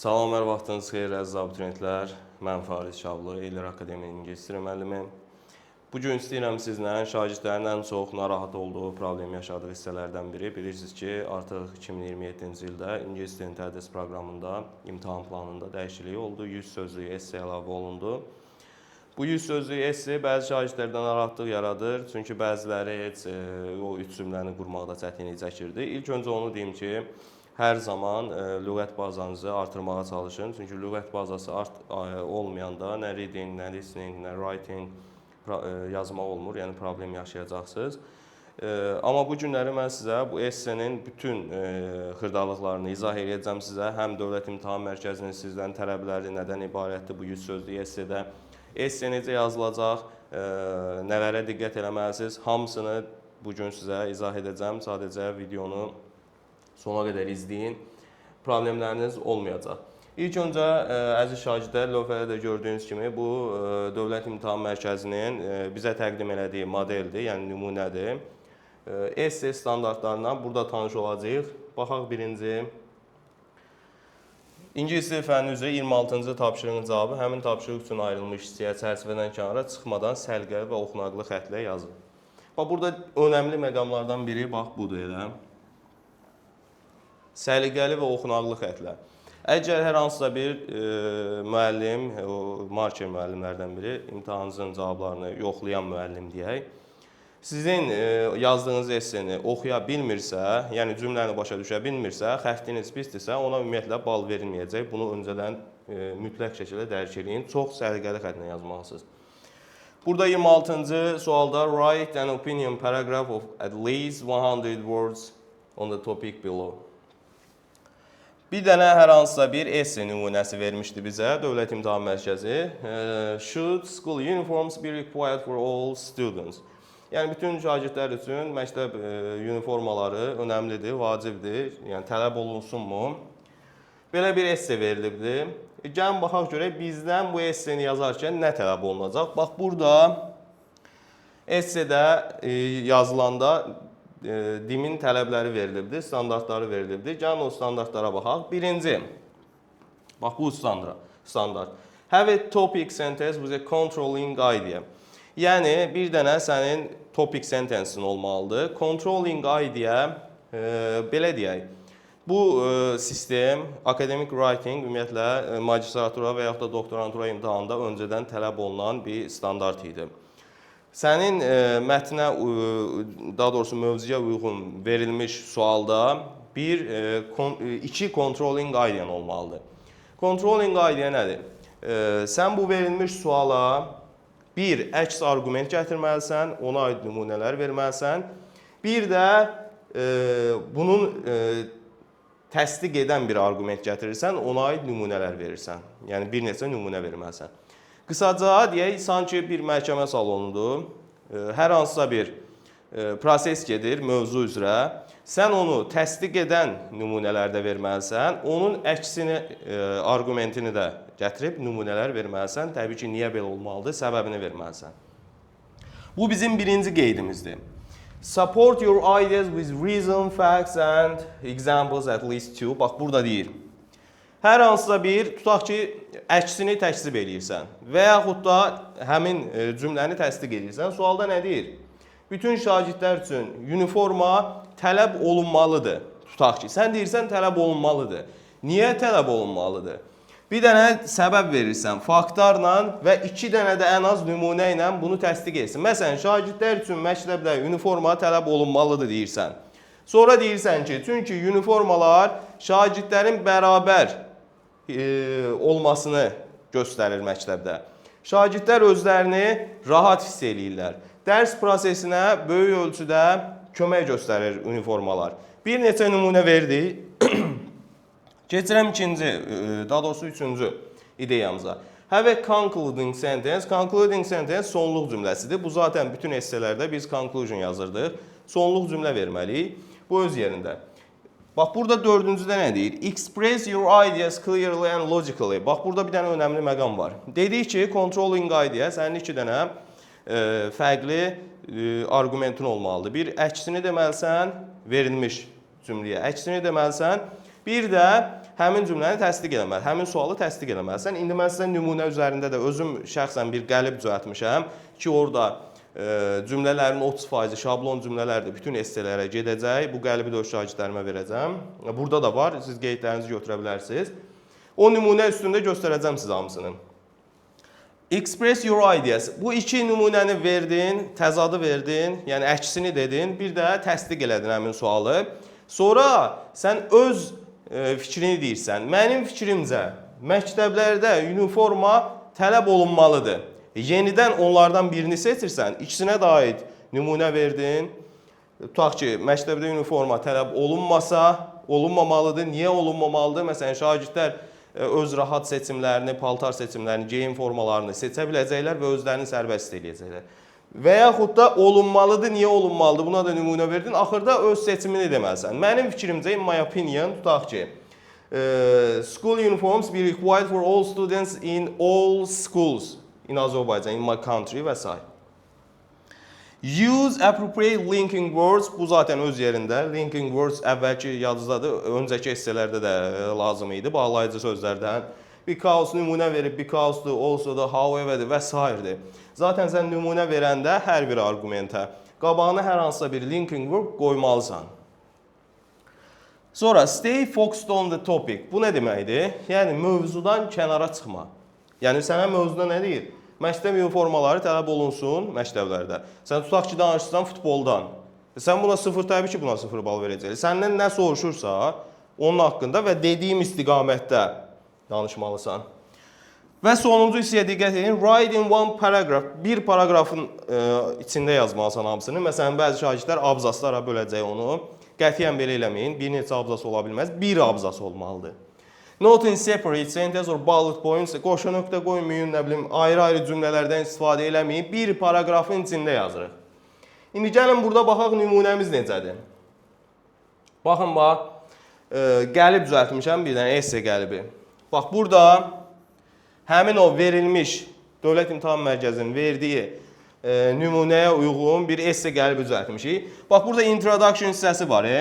Salam, hər vaxtınız xeyir əziz abituriyentlər. Mən Fariz Şablı, Ellər Akademiyanın İngilis dili müəllimi. Bugün istəyirəm sizlə şagirdlərin ən çox narahat olduğu, problem yaşadığı hissələrdən biri. Bilirsiniz ki, artıq 2027-ci ildə İngilis dilinin tədris proqramında, imtahan planında dəyişiklik oldu. 100 sözlük esse əlavə olundu. Bu 100 sözlük esse bəzi şagirdlərdə narahatlıq yaradır. Çünki bəziləri heç o üç cümləni qurmaqda çətinlik çəkirdi. İlk öncə onu deyim ki, hər zaman lüğət bazanızı artırmağa çalışın. Çünki lüğət bazası olmayanda nə reading, nə listening, nə writing yazmaq olmur, yəni problem yaşayacaqsınız. Amma bu günləri mən sizə bu essenin bütün xırdalıqlarını izah edəcəm sizə. Həm Dövlət İmtahan Mərkəzinin sizdən tələbləri nədən ibarətdir bu 100 sözlük essedə, esse necə yazılacaq, nələrə diqqət eləməlisiniz, hamısını bugün sizə izah edəcəm. Sadəcə videonu sona qədər izləyin, problemləriniz olmayacaq. İlk öncə, əziz şagirdlər, lövhədə də gördüyünüz kimi, bu Dövlət İmtahan Mərkəzinin bizə təqdim elədiyi modeldir, yəni nümunədir. Esse standartlarından burada tanış olacağıq. Baxaq birinci. İngilis dili fənni üzrə 26-cı tapşırığın cavabı həmin tapşırıq üçün ayrılmış hissəyə çərçivədən kənara çıxmadan səlqəli və oxunaqlı xətlə yazın. Burada önəmli məqamlardan biri, bax, budur elə. Səliqəli və oxunaqlı xətlə. Əgər hər hansısa bir müəllim, marker müəllimlərdən biri, imtahanınızın cavablarını yoxlayan müəllim deyək, sizin yazdığınız esseni oxuya bilmirsə, yəni cümləni başa düşə bilmirsə, xəttiniz pisdirsə, ona ümumiyyətlə bal verilməyəcək. Bunu öncədən mütləq şəkildə dərk edin. Çox səliqəli xətlə yazmalısınız. Burada 26-cı sualda write an opinion paragraph of at least 100 words on the topic below. Bir dənə hər hansısa bir esse nümunəsi vermişdi bizə Dövlət İmtahan Mərkəzi. Should school uniforms be required for all students? Yəni, bütün şagirdlər üçün məktəb uniformaları önəmlidir, vacibdir. Yəni, tələb olunsunmu? Belə bir esse verilibdi. Gəlin, baxaq görək, bizdən bu esseni yazarkən nə tələb olunacaq? Bax, burada essedə yazılanda dimin tələbləri verilibdir, standartları verilibdir. Gəlin o standartlara baxaq. Birinci, bax bu standart. Have a topic sentence with a controlling idea. Yəni, bir dənə sənin topic sentence'in olmalıdır. Controlling idea, belə deyək, bu sistem, academic writing, ümumiyyətlə, magistratura və yaxud da doktorantura imtahanında öncədən tələb olunan bir standart idi. Sənin mətnə, daha doğrusu mövzuya uyğun verilmiş sualda iki controlling idean olmalıdır. Controlling idea nədir? Sən bu verilmiş suala bir əks arqument gətirməlisən, ona aid nümunələr verməlisən. Bir də bunun təsdiq edən bir arqument gətirirsən, ona aid nümunələr verirsən. Yəni, bir neçə nümunə verməlisən. Qısaca deyək, sanki bir məhkəmə salonudur, hər hansısa bir proses gedir mövzu üzrə, sən onu təsdiq edən nümunələrdə verməlisən, onun əksini, arqumentini də gətirib nümunələr verməlisən, təbii ki, niyə belə olmalıdır, səbəbini verməlisən. Bu bizim birinci qeydimizdir. Support your ideas with reason, facts and examples at least two. Bax, burada deyir. Hər hansısa bir, tutaq ki, əksini təksib edirsən və yaxud da həmin cümləni təsdiq edirsən. Sualda nə deyir? Bütün şagirdlər üçün uniforma tələb olunmalıdır. Tutaq ki, sən deyirsən tələb olunmalıdır. Niyə tələb olunmalıdır? Bir dənə səbəb verirsən faktlarla və iki dənə də ən az nümunə ilə bunu təsdiq etsin. Məsələn, şagirdlər üçün məktəbdə uniforma tələb olunmalıdır deyirsən. Sonra deyirsən ki, çünki uniformalar şagirdlərin bərabər olmasını göstərir məktəbdə. Şagirdlər özlərini rahat hiss eləyirlər. Dərs prosesinə böyük ölçüdə kömək göstərir uniformalar. Bir neçə nümunə verdik. Keçirəm ikinci, daha doğrusu üçüncü ideyamıza. Have a concluding sentence. Concluding sentence sonluq cümləsidir. Bu zaten bütün esselərdə biz conclusion yazırdıq. Sonluq cümlə verməliyik. Bu öz yerində. Bax, burada dördüncüdə nə deyir? Express your ideas clearly and logically. Bax, burada bir dənə önəmli məqam var. Dedik ki, controlling idea sənin iki dənə fərqli arqumentin olmalıdır. Bir, əksini deməlisən, verilmiş cümləyə əksini deməlisən. Bir də həmin cümləni təsdiq eləməlisən, həmin sualı təsdiq eləməlisən. İndi mən sizə nümunə üzərində də özüm şəxsən bir qəlib düzəltmişəm ki, orada cümlələrin 30% şablon cümlələrdir, bütün esselərə gedəcək. Bu qəlibi də öz şagirdlərimə verəcəm. Burada da var, siz qeydlərinizi götürə bilərsiniz. O nümunə üstündə göstərəcəm sizə hamısını. Express your ideas. Bu iki nümunəni verdin, təzadı verdin, yəni əksini dedin, bir də təsdiq elədin həmin sualı. Sonra sən öz fikrini deyirsən. Mənim fikrimcə məktəblərdə uniforma tələb olunmalıdır. Yenidən onlardan birini seçirsən, ikisinə də aid nümunə verdin. Tutaq ki, məktəbdə uniforma tələb olunmasa, olunmamalıdır. Niyə olunmamalıdır? Məsələn, şagirdlər öz rahat seçimlərini, paltar seçimlərini, geyim formalarını seçə biləcəklər və özlərini sərbəst eləyəcəklər. Və yaxud da olunmalıdır, niyə olunmalıdır? Buna da nümunə verdin. Axırda öz seçimini deməlisən. Mənim fikrimcə, in my opinion, tutaq ki, school uniforms be required for all students in all schools in Azerbaijan, in my country və s. Use appropriate linking words. Bu zaten öz yerində. Linking words əvvəlki yadınızdadır, öncəki esselərdə də lazım idi. Bağlayıcı sözlərdən. Because nümunə verib, because'dur, also-dur, however'dir və s. Zaten sən nümunə verəndə hər bir argumentə qabağına hər hansısa bir linking word qoymalısan. Sonra stay focused on the topic. Bu nə deməkdir? Yəni mövzudan kənara çıxma. Yəni sənə mövzuda nə deyir? Məktəb uniformaları tələb olunsun məktəblərdə. Sən tutaq ki, danışırsan futboldan. Sən buna 0, təbii ki, buna 0 bal verəcəksən. Səndən nə soruşursa, onun haqqında və dediyim istiqamətdə danışmalısan. Və sonuncu hissəyə diqqət edin. Write in one paragraph. Bir paragrafın içində yazmalısan hamısını. Məsələn, bəzi şagirdlər abzaslara böləcək onu. Qətiyyən belə eləməyin. Bir neçə abzas ola bilməz. Bir abzas olmalıdır. Not in separate sentence or bullet points. Qoşa nöqtə qoymayın, nə bilim, ayrı-ayrı cümlələrdən istifadə eləməyin. Bir paragrafın içində yazırıq. İndi gəlin burada baxaq nümunəmiz necədir. Baxın, bax, qəlib düzəltmişəm, bir dənə esse qəlibi. Bax, burada həmin o verilmiş Dövlət İmtahan Mərkəzinin verdiyi nümunəyə uyğun bir esse qəlibi düzəltmişik. Bax, burada introduction hissəsi var.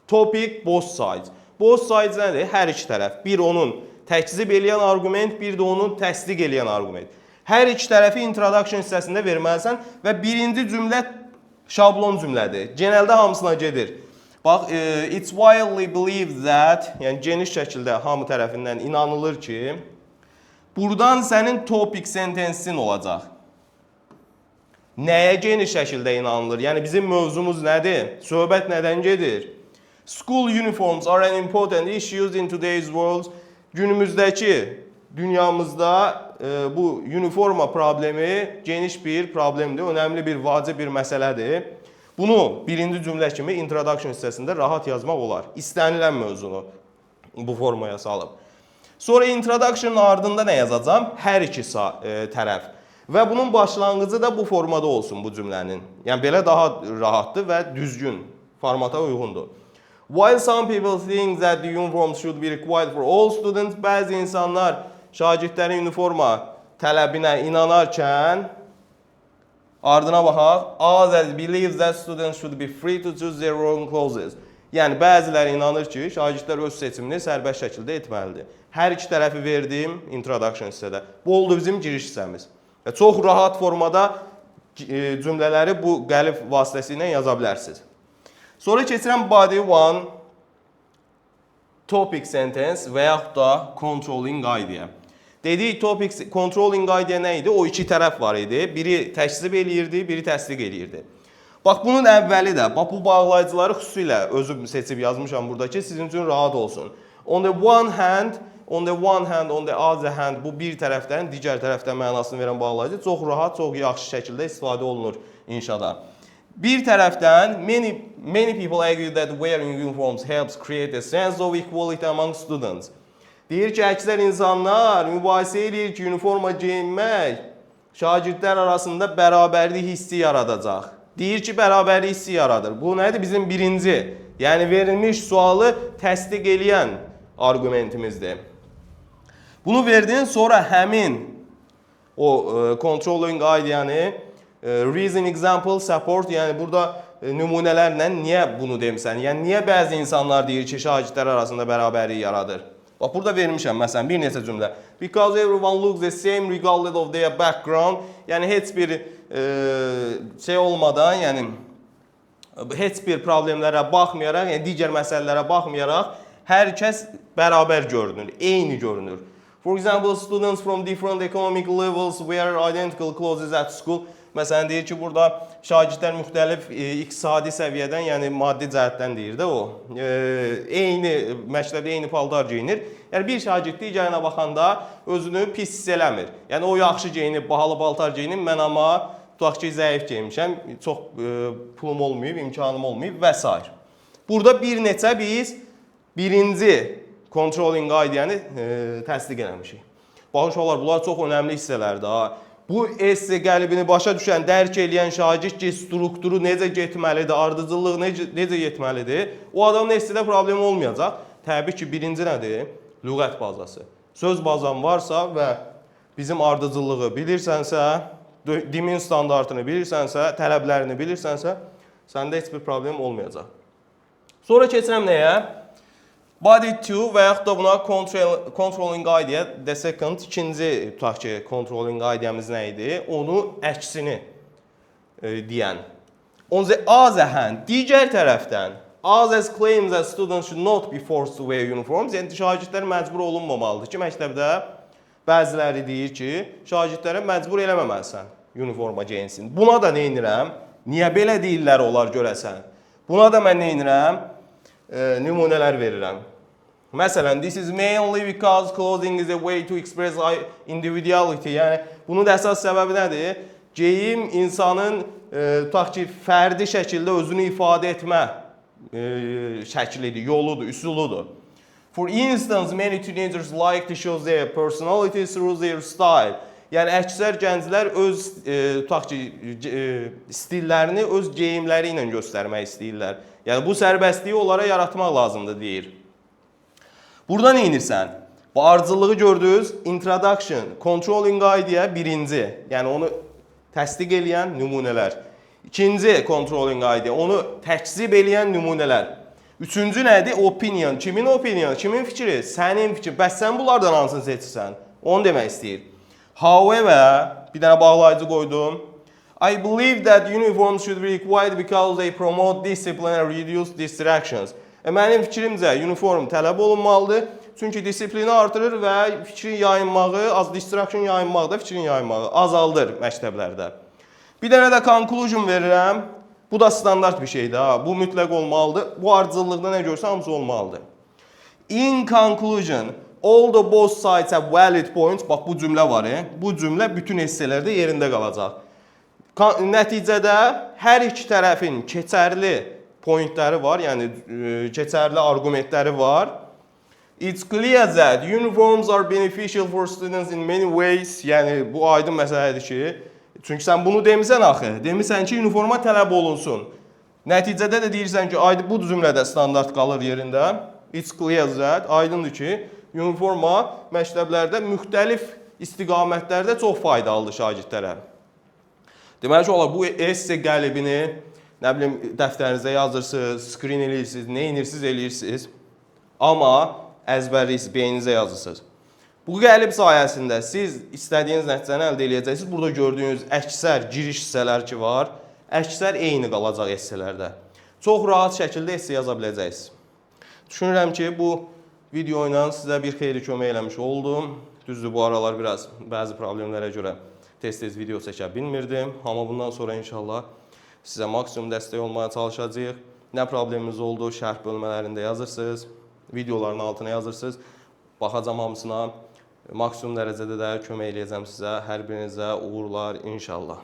Topic, both sides. Both sides nədir? Hər iki tərəf. Bir onun təkzib eləyən argument, bir də onun təsdiq eləyən argument. Hər iki tərəfi introduction hissəsində verməlisən və birinci cümlə şablon cümlədir. Genəldə hamısına gedir. Bax, it's widely believed that, yəni geniş şəkildə hamı tərəfindən inanılır ki, buradan sənin topic sentence'in olacaq. Nəyə geniş şəkildə inanılır? Yəni bizim mövzumuz nədir? Söhbət nədən gedir? School uniforms are an important issue in today's world. Günümüzdəki dünyamızda bu uniforma problemi geniş bir problemdir, önemli bir vacib bir məsələdir. Bunu birinci cümlə kimi introduction hissəsində rahat yazmaq olar. İstənilən mövzunu bu formaya salıb. Sonra introduction'ın ardında nə yazacağım? Hər iki tərəf. Və bunun başlanğıcı da bu formada olsun bu cümlənin. Yəni belə daha rahatdır və düzgün formata uyğundur. While some people think that the uniform should be required for all students, bəzi insanlar şagirdlərin uniforma tələbinə inanarkən ardına baxaq, others believe that students should be free to choose their own clothes. Yəni bəziləri inanır ki, şagirdlər öz seçimini sərbəst şəkildə etməlidir. Hər iki tərəfi verdim introduction hissədə. Bu oldu bizim giriş hissəmiz. Çox rahat formada cümlələri bu qəlib vasitəsilə yaza bilərsiniz. Sonra keçirəm body one, topic sentence və yaxud da controlling idea. Dedik topic controlling idea nə idi? O iki tərəf var idi. Biri təkzib eləyirdi, biri təsdiq eləyirdi. Bax bunun əvvəli də, bax bu bağlayıcıları xüsusilə özüm seçib yazmışam burada ki, sizin üçün rahat olsun. On the one hand, on the other hand, bu bir tərəfdən digər tərəfdən mənasını verən bağlayıcı çox rahat, çox yaxşı şəkildə istifadə olunur inşada. Bir tərəfdən, many people argue that wearing uniforms helps create a sense of equality among students. Deyir ki, əksər insanlar mübahisə edir ki, uniforma geyinmək şagirdlər arasında bərabərlik hissi yaradacaq. Deyir ki, bərabərlik hissi yaradır. Bu nədir? Bizim birinci, yəni verilmiş sualı təsdiq eləyən argumentimizdir. Bunu verdin, sonra həmin o controlling ideanı reason, example, support, yəni burada nümunələrlə niyə bunu demisən? Yəni niyə bəzi insanlar deyir ki, şagirdlər arasında bərabərlik yaradır? Bax burada vermişəm məsələn bir neçə cümlə. Because everyone looks the same regardless of their background. Yəni heç bir şey olmadan, yəni heç bir problemlərə baxmayaraq, yəni digər məsələlərə baxmayaraq hər kəs bərabər görünür, eyni görünür. For example, students from different economic levels wear identical clothes at school. Məsələn deyir ki, burada şagirdlər müxtəlif iqtisadi səviyyədən, yəni maddi cəhətdən deyir də o. Eyni məktəbdə eyni paltar geyinir. Yəni bir şagird digərinə baxanda özünü pis hiss eləmir. Yəni o yaxşı geyinib, bahalı paltar geyinib, mən amma tutaq ki, zəif geyinmişəm, çox pulum olmayıb, imkanım olmayıb və s. Burada bir neçə biz birinci controlling ideyanı təsdiq eləmişik. Baxın uşaqlar, bunlar çox önəmli hissələrdir. Bu esse qəlbini başa düşən, dərk eləyən şagird ki, strukturu necə getməlidir, ardıcıllıq necə getməlidir, o adamın essedə problem olmayacaq. Təbii ki, birinci nədir? Lüğət bazası. Söz bazan varsa və bizim ardıcıllığı bilirsənsə, dimin standartını bilirsənsə, tələblərini bilirsənsə, səndə heç bir problem olmayacaq. Sonra keçirəm nəyə? Body 2 və yaxud da buna controlling idea, the second, ikinci tutaq ki, controlling ideamız nə idi? Onu əksini deyən. On the other hand, digər tərəfdən, as claims that students should not be forced to wear uniforms, yəni şagirdlər məcbur olunmamalıdır ki, məktəbdə bəziləri deyir ki, şagirdlərə məcbur eləməməlisən uniforma geyinsin. Buna da nə edirəm? Niyə belə deyirlər olar görəsən? Buna da mən nə edirəm? Nümunələr verirəm. Məsələn, this is mainly because clothing is a way to express individuality. Yəni, bunun da əsas səbəbi nədir? Geyim insanın tutaq ki, fərdi şəkildə özünü ifadə etmə şəklidir, yoludur, üsuludur. For instance, many teenagers like to show their personality through their style. Yəni, əksər gənclər öz tutaq ki, stillərini öz geyimləri ilə göstərmək istəyirlər. Yəni, bu sərbəstliyi onlara yaratmaq lazımdır, deyir. Burada nə edirsən? Bu ardıcıllığı gördünüz, introduction, controlling idea birinci. Yəni, onu təsdiq eləyən nümunələr. İkinci controlling idea, onu təkzib eləyən nümunələr. Üçüncü nədir? Opinion. Kimin opinion? Kimin fikri? Sənin fikri. Bəs sən bunlardan hansını seçirsən? Onu demək istəyir. However, bir dənə bağlayıcı qoydum. I believe that uniforms should be required because they promote discipline and reduce distractions. Mənim fikrimcə uniform tələb olunmalıdır. Çünki disiplini artırır və fikrin yayınmağı, distraction yayınmağı da fikrin yayınmağı azaldır məktəblərdə. Bir dənə də conclusion verirəm. Bu da standart bir şeydir. Bu mütləq olmalıdır. Bu ardıcıllıqda nə görsə hamısı olmalıdır. In conclusion, although both sides have valid points, bax bu cümlə var. Bu cümlə bütün esselərdə yerində qalacaq. Nəticədə hər iki tərəfin keçərli pointləri var, yəni keçərli argumentləri var. It's clear that uniforms are beneficial for students in many ways. Yəni bu aydın məsələdir ki, çünki sən bunu demisən axı, demisən ki, uniforma tələb olunsun. Nəticədə də deyirsən ki, bu cümlədə standart qalır yerində. It's clear that, aydındır ki, uniforma məktəblərdə müxtəlif istiqamətlərdə çox faydalıdır şagirdlərə. Deməli ki, bu esse qəlibini, nə bilim, dəftərinizə yazırsınız, screen eləyirsiniz, nə eləyirsiniz, amma əzbərləyirsiniz, beyninizə yazırsınız. Bu qəlib sayəsində siz istədiyiniz nəticəni əldə edəcəksiniz. Burada gördüyünüz əksər giriş hissələr ki var, əksər eyni qalacaq esselərdə. Çox rahat şəkildə esse yaza biləcəksiniz. Düşünürəm ki, bu video ilə sizə bir xeyli kömək eləmiş oldum. Düzdür, bu aralar bəzi problemlərə görə tez-tez video çəkə bilmirdim. Amma bundan sonra inşallah sizə maksimum dəstək olmaya çalışacağıq. Nə probleminiz oldu, şərh bölmələrində yazırsınız, videoların altına yazırsınız. Baxacam hamısına, maksimum dərəcədə də kömək eləyəcəm sizə, hər birinizə uğurlar inşallah.